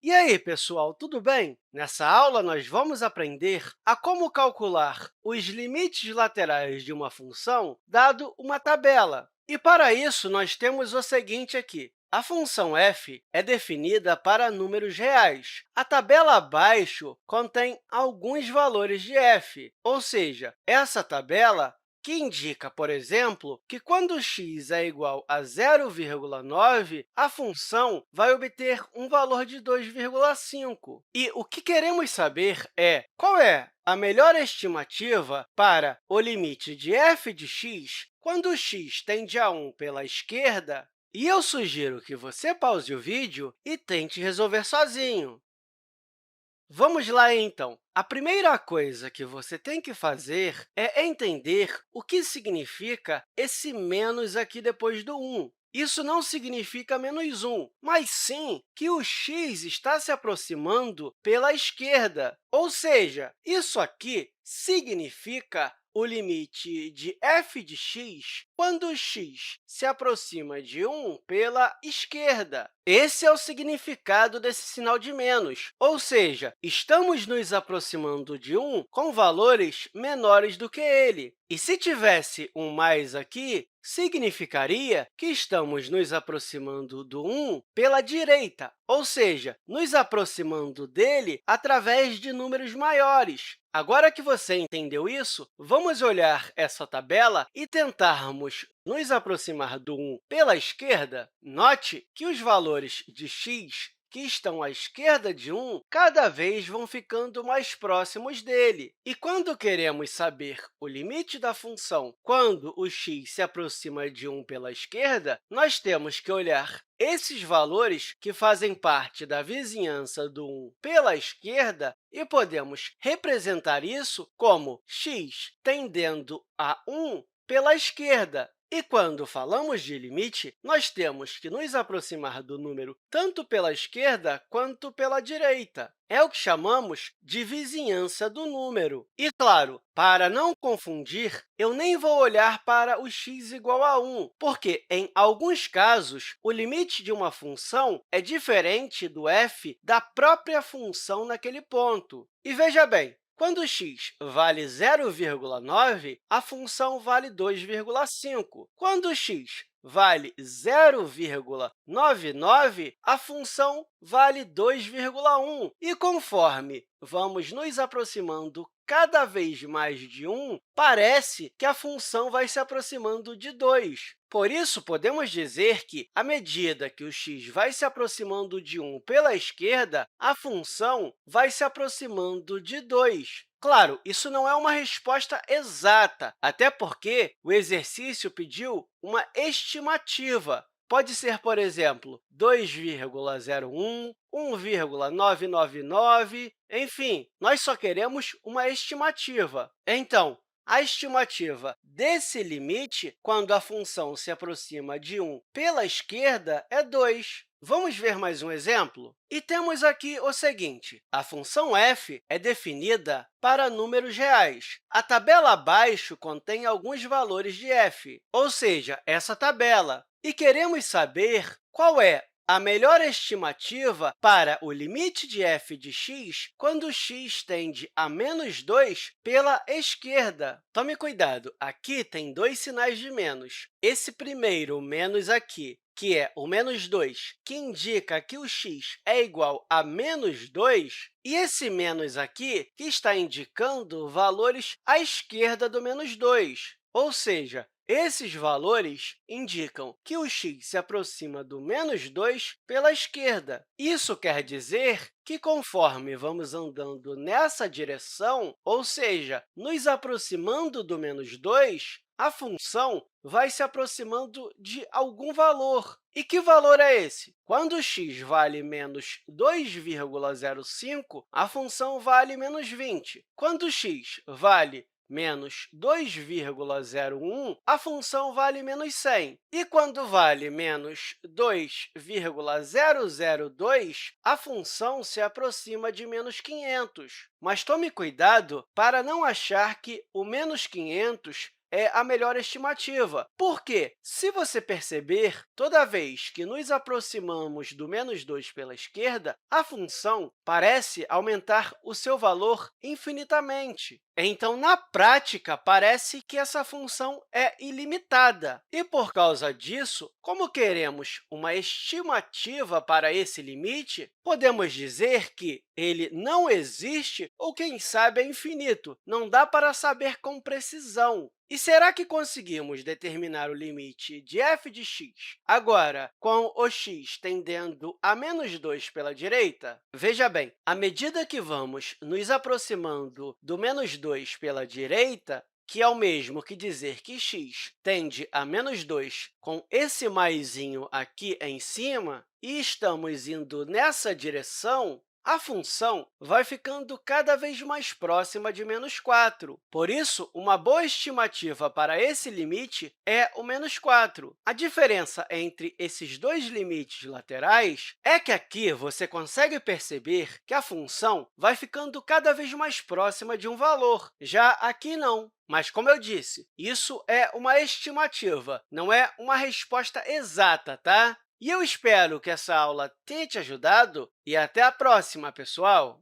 E aí, pessoal, tudo bem? Nessa aula, nós vamos aprender a como calcular os limites laterais de uma função dado uma tabela. E, para isso, nós temos o seguinte aqui. A função f é definida para números reais. A tabela abaixo contém alguns valores de f, ou seja, essa tabela que indica, por exemplo, que quando x é igual a 0,9, a função vai obter um valor de 2,5. E o que queremos saber é qual é a melhor estimativa para o limite de f de x quando x tende a 1 pela esquerda. E eu sugiro que você pause o vídeo e tente resolver sozinho. Vamos lá, então. A primeira coisa que você tem que fazer é entender o que significa esse menos aqui depois do 1. Isso não significa menos 1, mas sim que o x está se aproximando pela esquerda. Ou seja, isso aqui significa o limite de f de x quando x se aproxima de 1 pela esquerda. Esse é o significado desse sinal de menos, ou seja, estamos nos aproximando de 1 com valores menores do que ele. E se tivesse um mais aqui, significaria que estamos nos aproximando do 1 pela direita, ou seja, nos aproximando dele através de números maiores. Agora que você entendeu isso, vamos olhar essa tabela e tentarmos nos aproximar do 1 pela esquerda. Note que os valores de x que estão à esquerda de 1 cada vez vão ficando mais próximos dele. E quando queremos saber o limite da função quando o x se aproxima de 1 pela esquerda, nós temos que olhar esses valores que fazem parte da vizinhança do 1 pela esquerda e podemos representar isso como x tendendo a 1 pela esquerda. E quando falamos de limite, nós temos que nos aproximar do número tanto pela esquerda quanto pela direita. É o que chamamos de vizinhança do número. E, claro, para não confundir, eu nem vou olhar para o x igual a 1, porque, em alguns casos, o limite de uma função é diferente do f da própria função naquele ponto. E veja bem, quando x vale 0,9, a função vale 2,5. Quando x vale 0,99, a função vale 2,1. E conforme vamos nos aproximando cada vez mais de 1, parece que a função vai se aproximando de 2. Por isso, podemos dizer que, à medida que o x vai se aproximando de 1 pela esquerda, a função vai se aproximando de 2. Claro, isso não é uma resposta exata, até porque o exercício pediu uma estimativa. Pode ser, por exemplo, 2,01, 1,999, enfim, nós só queremos uma estimativa. Então, a estimativa desse limite, quando a função se aproxima de 1 pela esquerda, é 2. Vamos ver mais um exemplo? E temos aqui o seguinte. A função f é definida para números reais. A tabela abaixo contém alguns valores de f, ou seja, essa tabela. E queremos saber qual é a melhor estimativa para o limite de f de x quando x tende a menos 2 pela esquerda. Tome cuidado, aqui tem dois sinais de menos. Esse primeiro menos aqui, que é o menos 2, que indica que o x é igual a menos 2, e esse menos aqui, que está indicando valores à esquerda do menos 2. Ou seja, esses valores indicam que o x se aproxima do menos 2 pela esquerda. Isso quer dizer que, conforme vamos andando nessa direção, ou seja, nos aproximando do menos 2, a função vai se aproximando de algum valor. E que valor é esse? Quando x vale menos 2,05, a função vale menos 20. Quando x vale menos 2,01, a função vale menos 100. E quando vale menos 2,002, a função se aproxima de menos 500. Mas tome cuidado para não achar que o menos 500 é a melhor estimativa. Por quê? Se você perceber, toda vez que nos aproximamos do menos 2 pela esquerda, a função parece aumentar o seu valor infinitamente. Então, na prática, parece que essa função é ilimitada. E, por causa disso, como queremos uma estimativa para esse limite, podemos dizer que ele não existe ou, quem sabe, é infinito. Não dá para saber com precisão. E será que conseguimos determinar o limite de f de x agora com o x tendendo a menos 2 pela direita? Veja bem, à medida que vamos nos aproximando do menos 2 pela direita, que é o mesmo que dizer que x tende a menos 2 com esse maisinho aqui em cima, e estamos indo nessa direção, a função vai ficando cada vez mais próxima de menos 4. Por isso, uma boa estimativa para esse limite é o menos 4. A diferença entre esses dois limites laterais é que aqui você consegue perceber que a função vai ficando cada vez mais próxima de um valor. Já aqui, não. Mas, como eu disse, isso é uma estimativa, não é uma resposta exata, tá? E eu espero que essa aula tenha te ajudado e até a próxima, pessoal!